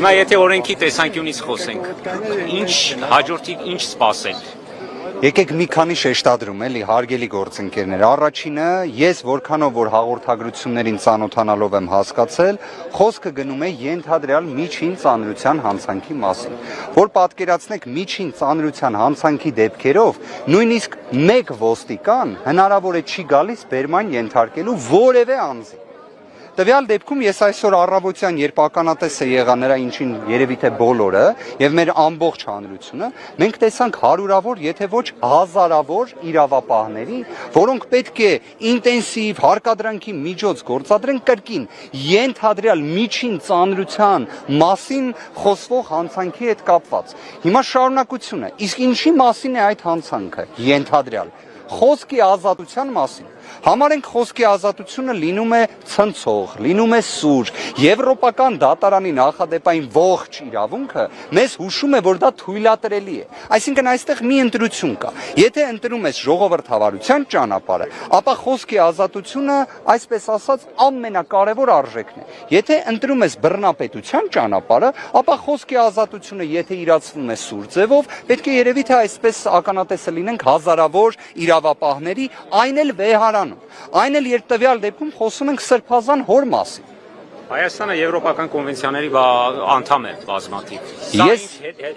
Հիմա եթե օրենքի տեսանկյունից խոսենք, ինչ հաջորդիվ ինչ սպասել։ Եկեք մի քանի շեշտադրում էլի հարգելի գործընկերներ, առաջինը ես որքանով որ հաղորդագրություններին ծանոթանալով եմ հասկացել, խոսքը գնում է ենթադրյալ միջին ծանրության հանցանքի մասին, որ պատկերացնեք միջին ծանրության հանցանքի դեպքերով նույնիսկ մեկ ոստիկան հնարավոր է չի գալիս բերման ենթարկելու որևէ անձի։ Տվյալ դեպքում ես այսօր առավոտյան երբ ականատեսը եղա նրա ինչին երևի թե բոլորը եւ մեր ամբողջ հանրությունը, մենք տեսանք հարյուրավոր, եթե ոչ հազարավոր իրավապահների, որոնք պետք է ինտենսիվ հարկադրանքի միջոց գործադրեն կրկին ենթադրյալ միջին ծանրության մասին խոսվող հանցանքի հետ կապված։ Հիմա շարունակությունը, իսկ ինչի մասին է այդ հանցանքը ենթադրյալ խոսքի ազատության մասին։ Համարենք խոսքի ազատությունը լինում է ցնցող, լինում է սուր, եվրոպական դատարանի նախադեպային ողջ իրավունքը մեզ հուշում է, որ դա թույլատրելի է։ Այսինքն այստեղ մի ընտրություն կա։ Եթե ընտրում ես ժողովրդավարության ճանապարհը, ապա խոսքի ազատությունը, այսպես ասած, ամենակարևոր արժեքն է։ Եթե ընտրում ես բռնապետության ճանապարհը, ապա խոսքի ազատությունը, եթե իրացվում է սուր ձևով, պետք է երևի թե այսպես ականատեսը լինենք հազարավոր իրավապահների, այն էլ վեհարանում, այն էլ երբ տվյալ դեպքում խոսում ենք սրբազան հոր մասին։ Հայաստանը եվրոպական կոնվենցիաների անդամ է բազմաթիվ։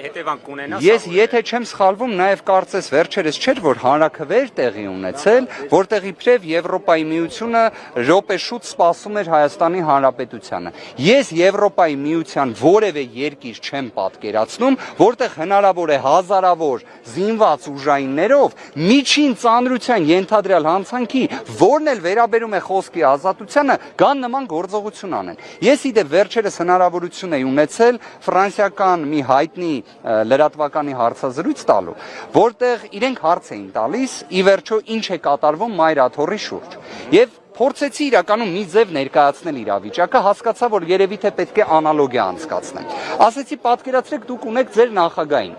Հետևանք կունենա։ Ես եթե չեմ սխալվում, նաև կարծես վերջերս չէր, որ հանրաքվեր տեղի ունեցել, որտեղ իբրև Եվրոպայի միությունը րոպեշուտ սպասում էր Հայաստանի Հանրապետությանը։ Ես Եվրոպայի միության որևէ երկիր չեմ պատկերացնում, որտեղ հնարավոր է հազարավոր զինված ուժայիններով միջին ծանրության ենթադրյալ հանցանքի, որն էլ վերաբերում է խոսքի ազատությանը, կան նման գործողություն անեն։ Ես իդեպ վերջերս հնարավորություն էի ունեցել ֆրանսիական մի հայտնի լրատվականի հարցազրույց տալու, որտեղ իրենք հարց էին տալիս, ի վերջո ինչ է կատարվում Մայր Աթոռի շուրջ։ Եվ փորձեցի իրականում մի ձև ներկայացնել իրավիճակը, հասկացա, որ երևի թե պետք է անալոգիա անցկացնեմ։ Ասեցի, պատկերացրեք դուք ունեք ձեր նախագահին,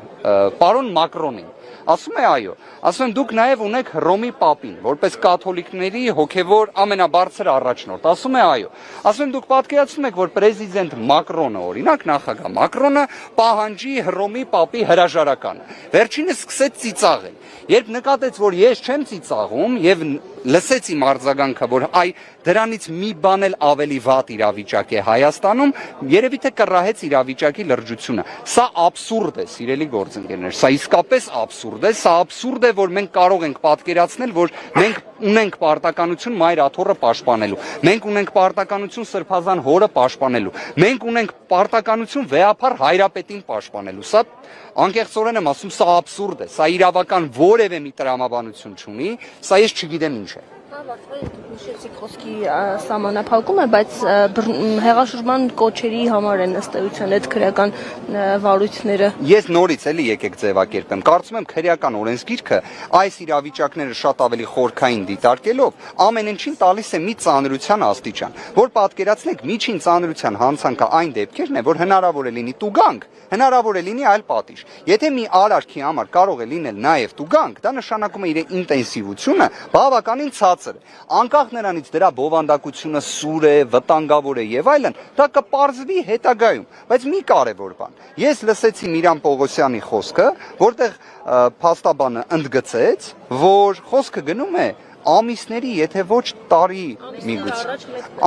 պարոն Մակրոնին։ Ասում է այո, ասում են դուք նաև ունեք Հռոմի Պապին, որպես կաթոլիկների հոգևոր ամենաբարձր առաջնորդ, ասում է այո, ասում են դուք պատկերացնում եք, որ պրեզիդենտ Մակրոնը, օրինակ նախագահ Մակրոնը պահանջի Հռոմի Պապի հրաժարականը, վերջինս սկսեց ծիծաղել, երբ նկատեց, որ ես չեմ ծիծաղում եւ լսեց իմ արձագանքը, որ այ դրանից մի բան էլ ավելի վատ իրավիճակ է Հայաստանում, երևի թե կռահեց իրավիճակի լրջությունը։ Սա աբսուրդ է, սիրելի գործընկերներ, սա իսկապես աբսուրդ է, սա աբսուրդ է, որ մենք կարող ենք պատկերացնել, որ մենք ունենք պարտականություն Մայր Աթոռը պաշտպանելու, մենք ունենք պարտականություն Սրբազան հորը պաշտպանելու, մենք ունենք պարտականություն վեհափառ Հայրապետին պաշտպանելու։ Սա անկեղծորեն եմ ասում, սա աբսուրդ է, սա իրավական որևէ մի տրամաբանություն չունի, սա ես չգիտեմ ինչ է։ Նշեցիք խոսքի սահմանափակում է, բայց հեղաշրջման կոչերի համար են ըստ էության այդ քրեական վարույթները։ Ես նորից էլի եկեք ձևակերպեմ։ Կարծում եմ քրեական օրենսգիրքը այս իրավիճակները շատ ավելի խորքային դիտարկելով ամեն ինչին տալիս է մի ծանրության աստիճան, որ պատկերացնեք միջին ծանրության հանցանքը այն դեպքերն է, որ հնարավոր է լինի տուգանք, հնարավոր է լինի այլ պատիժ։ Եթե մի արարքի համար կարող է լինել նաև տուգանք, դա նշանակում է իր ինտենսիվությունը բավականին ցածր է։ Անկախ նրանից դրա բովանդակությունը սուր է, վտանգավոր է եւ այլն, դա կպարզվի հետագայում, բայց մի կարևոր բան։ Ես լսեցի Միրան Պողոսյանի խոսքը, որտեղ փաստաբանը ընդգծեց, որ խոսքը գնում է ամիսների, եթե ոչ տարի միգուցե,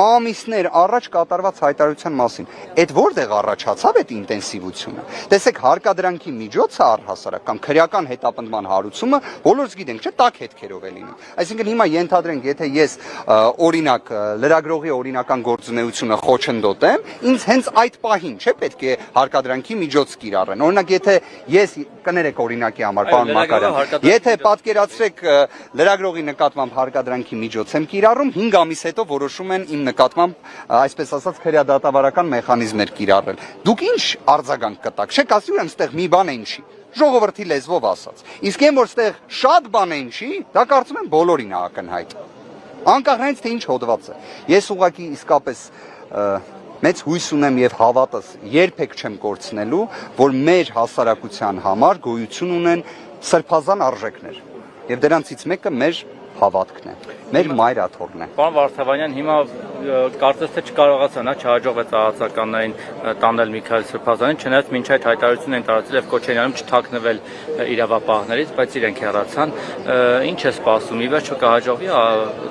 ամիսներ առաջ կատարված հայտարարության մասին։ Այդ որտեղ առաջացավ այդ ինտենսիվությունը։ Տեսեք, հարկադրանքի միջոցը առհասարակ կամ քրեական հետապնդման հարուցումը, բոլորս գիտենք, չէ՞, տաք հետքերով է լինում։ Այսինքն հիմա ենթադրենք, եթե ես օրինակ լրագրողի օրինական գործունեությունը խոչընդոտեմ, ինձ հենց այդ պահին, չէ՞, պետք է հարկադրանքի միջոց կիրառեն։ Օրինակ, եթե ես կներեք օրինակի համար, պարոն Մակարյան, եթե պատկերացրեք լրագրողի նկատմամբ հարկադրանքի միջոց եմ կիրառում, 5 ամիս հետո որոշում են իմ նկատմամբ, այսպես ասած, քրեադատավարական մեխանիզմներ կիրառել։ Դուք ինչ արձագանք կտաք, չէ՞, ասի ուրեմն ստեղ մի բան է ինչի, ժողովրդի լեզվով ասած։ Իսկ այն որ ստեղ շատ բան է ինչի, դա կարծում եմ բոլորին է ակնհայտ։ Անկախ նրանից թե ինչ հոդված է։ Ես ուղղակի իսկապես մեծ հույս ունեմ եւ հավատս երբեք չեմ կորցնելու, որ մեր հասարակության համար գոյություն ունեն սրբազան արժեքներ։ Եվ դրանցից մեկը մեր հավատքն է, մեր Մայր Աթոռն է։ Պարոն Վարդավանյան, հիմա կարծես թե չկարողացան, չհաջողվեց ահացականներին տանել Միքայել Սրբազանին, չնայած մինչ այդ հայտարարությունն են տարածել եւ Քոչարյանում չթաքնվել իրավապահներից, բայց իրենք հեռացան։ Ինչ է սպասում, ի վերջո կհաջողվի,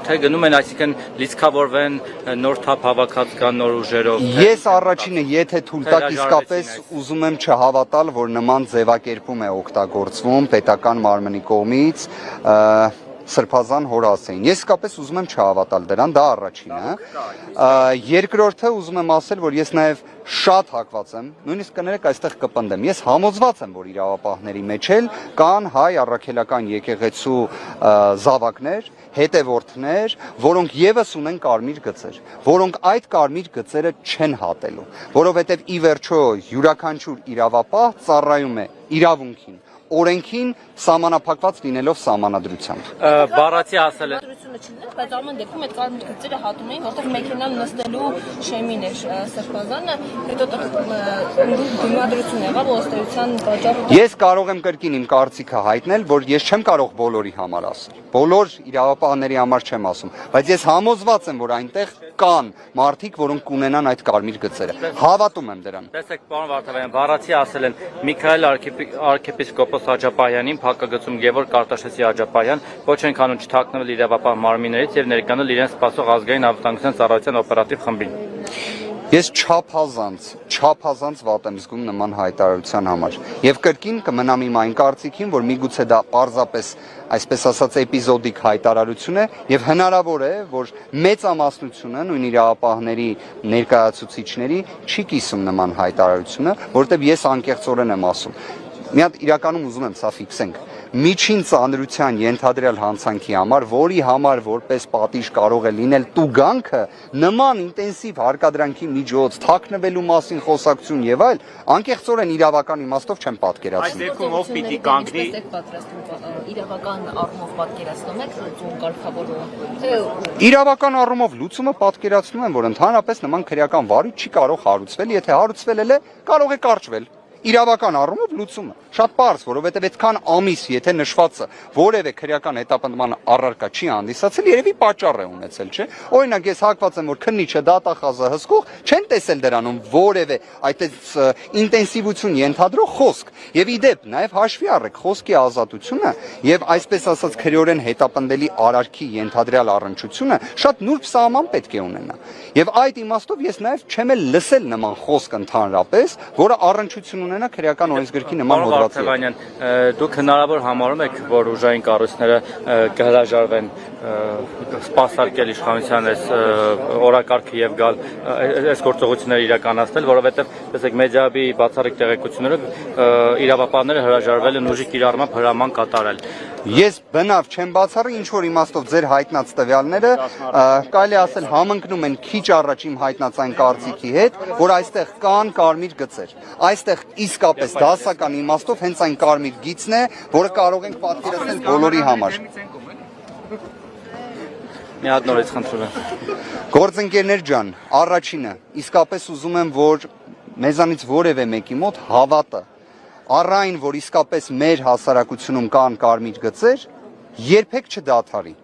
թե գնում են, այսինքն լիցքավորվեն, նոր թափ հավաքած կան նոր ուժերով։ Ես առաջինը, եթե թույլ տաք, իսկապես ուզում եմ չհավատալ, որ նման ձևակերպում է օգտագործվում պետական մարմնի կողմից Սրբազան հորասեին։ Ես իսկապես ուզում եմ չհավատալ դրան, դա առաջինը։ Երկրորդը ուզում եմ ասել, որ ես նաև շատ հակված եմ, նույնիսկ կներեք այստեղ կպնդեմ։ Ես համոզված եմ, որ իրավապահների մեջ էլ կան հայ առաքելական եկեղեցու զավակներ, հետևորդներ, որոնք եւս ունեն կարմիր գծեր, որոնք այդ կարմիր գծերը չեն հատելու, որովհետեւ ի վերջո յուրաքանչյուր իրավապահ ծառայում է իրավունքին, օրենքին սահմանափակված լինելով սահմանադրությամբ։ Բառացի ասել է բայց ամեն դեպքում այդ կարմիր գծերը հատում էին, որտեղ մեքենան նստելու շեմին էր Սրբազանը, հետո դիմադրություն եղավ ոստիկանության պատճառով։ Ես կարող եմ կրկին իմ կարծիքը հայտնել, որ ես չեմ կարող բոլորի համար ասել։ Բոլոր իրավապահների համար չեմ ասում, բայց ես համոզված եմ, որ այնտեղ կան մարդիկ, որոնք կունենան այդ կարմիր գծերը։ Հավատում եմ դրան։ Տեսեք, պարոն Վարդավյան, բառացի ասել են Միքայել arczepiskopos Աջապահյանին, փակագծում Գևորգ Արտաշեսի Աջապահյան, ոչ են անում չթաքնվել իրավապահ մարմիններից եւ ներկայանալ իրենց սպասող ազգային անվտանգության ծառայության օպերատիվ խմբին։ Ես չափազանց վատ եմ զգում նման հայտարարության համար։ Եվ կրկին կմնամ իմ այն կարծիքին, որ միգուցե դա պարզապես, այսպես ասած, էպիզոդիկ հայտարարություն է եւ հնարավոր է, որ մեծամասնությունը նույն իրավապահների ներկայացուցիչների չի կիսում նման հայտարարությունը, որտեղ ես անկեղծորեն եմ ասում։ Մի հատ իրականում ուզում եմ սա ֆիքսենք։ Միջին ծանրության ենթադրյալ հանցանքի համար, որի համար որպես պատիժ կարող է լինել տուգանքը, նման ինտենսիվ հարկադրանքի միջոց, թաքնվելու մասին խոսակցություն եւ այլ, անկեղծորեն իրավական իմաստով չեմ պատկերացնում։ Այս դեպքում ով պիտի կանգնի։ Իրավական առումով պատկերացնում եք լուծում կարգավորումը։ Իրավական առումով լուծումը պատկերացնում եմ, որ ընդհանրապես նման քրեական վարույթ չի կարող հարուցվել, եթե հարուցվել է, կարող է կարճվել։ Իրավական առումով լուծումը շատ պարզ, որովհետև այդքան ամիս, եթե նշվածը որևէ քրեական հետապնդման առարկա չի հանդիսացել, երևի պատճառ է ունեցել, չէ՞։ Օրինակ, ես հակված եմ, որ քննիչը դատախազը հսկող չեն տեսել դրանում որևէ այդպես ինտենսիվություն ենթադրող խոսք։ Եվ ի դեպ, նաև հաշվի առեք խոսքի ազատությունը եւ այսպես ասած քրեորեն հետապնդելի արարքի ենթադրյալ առնչությունը շատ նուրբ սահման պետք է ունենա։ Եվ այդ իմաստով ես նաև չեմ էլ լսել նման խոսք ընդհանրապես, որը առնչություն ունենա քրեական օրենսգրքի նման հոդվածի հետ։ Դուք հնարավոր համարում եք, որ ուժային կառույցները կհրաժարվեն սպասարկել իշխանության այս օրակարգը եւ գալ այս գործողությունները իրականացնել, որովհետեւ տեսեք մեդիայի բացառիկ տեղեկություններով իրավապահները հրաժարվել են ուժի կիրառմամբ հրաման կատարել։ Ես բնավ չեմ բացառի, ինչ որ իմաստով ձեր հայտնած տվյալները կարելի ասել համընկնում են քիչ առաջ իմ հայտնած այն կարծիքի հետ, որ այստեղ կան կարմիր գծեր։ Այստեղ իսկապես դասական իմաստով հենց այն կարմիր գիծն է, որը կարող ենք պատկերացնել բոլորի համար։ Մի հատ նորից խնդրում եմ։ Գործընկերներ ջան, առաջինը, իսկապես ուզում եմ, որ մեզանից որևէ մեկի մոտ հավատը առայն, որ իսկապես մեր հասարակությունում կան կարմիր գծեր, երբեք չդադարի։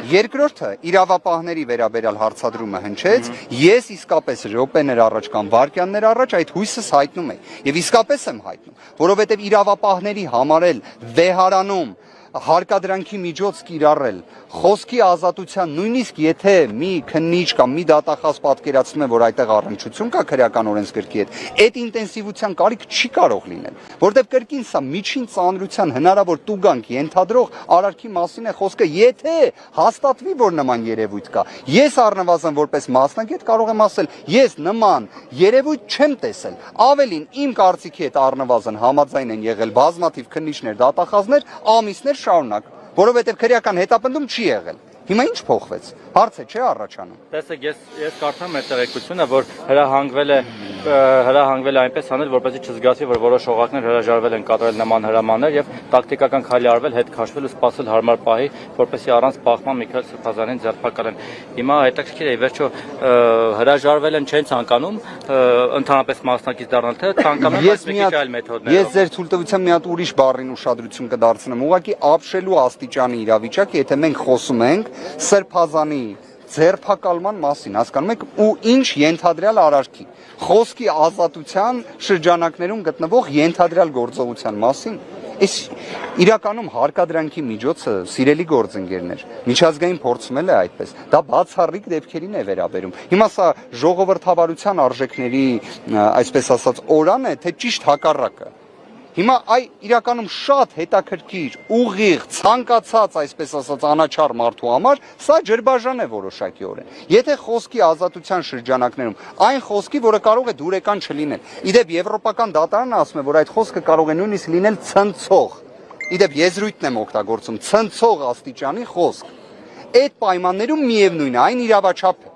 Երկրորդը, իրավապահների վերաբերյալ հարցադրումը հնչեց, ես իսկապես րոպեներ առաջ կամ վայրկյաններ առաջ այդ հույսս հայտնում եմ, եւ իսկապես եմ հայտնում, որովհետեւ իրավապահների համար էլ վեհարանում հարկադրանքի միջոց կիրառել, խոսքի ազատության, նույնիսկ եթե մի քննիչ կամ մի դատախազ պատկերացնում է, որ այդտեղ առնչություն կա քրեական օրենսգրքի հետ, այդ ինտենսիվության կարիք չի կարող լինել, որտեղ կրկին սա միջին ծանրության հնարավոր տուգանք ենթադրող արարքի մասին է խոսքը, եթե հաստատվի, որ նման երևույթ կա։ Ես առնվազն որպես մասնագետ կարող եմ ասել, ես նման երևույթ չեմ տեսել։ Ավելին, իմ կարծիքի հետ առնվազն համաձայն են եղել բազմաթիվ քննիչներ, դատախազներ, ամիսներ շարունակ, որովհետև քրեական հետապնդում չի եղել։ Հիմա ինչ փոխվեց։ Հարց է, չէ՞ առաջանում։ Տեսեք, ես կարդամ այդ տեղեկությունը, որ հրահանգվել է այնպես անել, որպեսզի չզգացվի, որ որոշ օղակներ հրաժարվել են կատարել նման հրամաններ եւ տակտիկական քայլ արվել, հետ քաշվել ու սպասել հարմար պահի, որպեսզի առանց բախման Միքայել Սրբազանին ձերբակալեն։ Հիմա հետաքրքիր է, վերջո հրաժարվել են չեն ցանկանում ընդհանրապես մասնակից դառնալ, թե ցանկանում են մի քիչ այլ մեթոդներով։ Ես ձեր թույլտվությամբ մի հատ ուրիշ բառին ուշադրություն կդարձնեմ։ Ուղղակի ապշելու աստիճանի իրավիճակ, եթե մենք խոսում ենք Սրբազանի ձերբակալման մասին, հասկանում եք, ու ինչ ենթադրյալ արարքի, խոսքի ազատության շրջանակներում գտնվող ենթադրյալ գործողության մասին։ Այս իրականում հարկադրանքի միջոցը սիրելի գործընկերներ, միջազգային փորձում է այդպես։ Դա բացառիկ դեպքերին է վերաբերում։ Հիմա սա ժողովրդավարության արժեքների, այսպես ասած, օրան է, թե ճիշտ հակառակը։ Հիմա իրականում շատ հետաքրքիր, ուղիղ, ցանկացած, այսպես ասած, անաչառ մարդու համար սա ջրբաժան է որոշակիորեն։ Եթե խոսքի ազատության շրջանակներում այն խոսքի, որը կարող է դուրեկան չլինել։ Իդեպ եվրոպական դատարանը ասում է, որ այդ խոսքը կարող է նույնիսկ լինել ցնցող։ Իդեպ եզրույթն եմ օգտագործում, ցնցող աստիճանի խոսք։ Այդ պայմաններում միևնույն է, այն իրավաչափ է։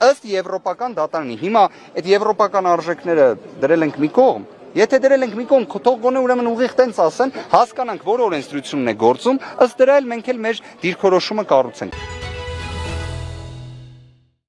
Ըստ եվրոպական դատարանի, հիմա այդ եվրոպական արժեքները դրել ենք մի կողմ։ Եթե դրել ենք մի կողմ, թող գոնե ուրեմն ուղիղ տենց ասեն, հասկանանք, որ օրենսդրությունն է գործում, ըստ դրա էլ մենք էլ մեր դիրքորոշումը կառուցենք։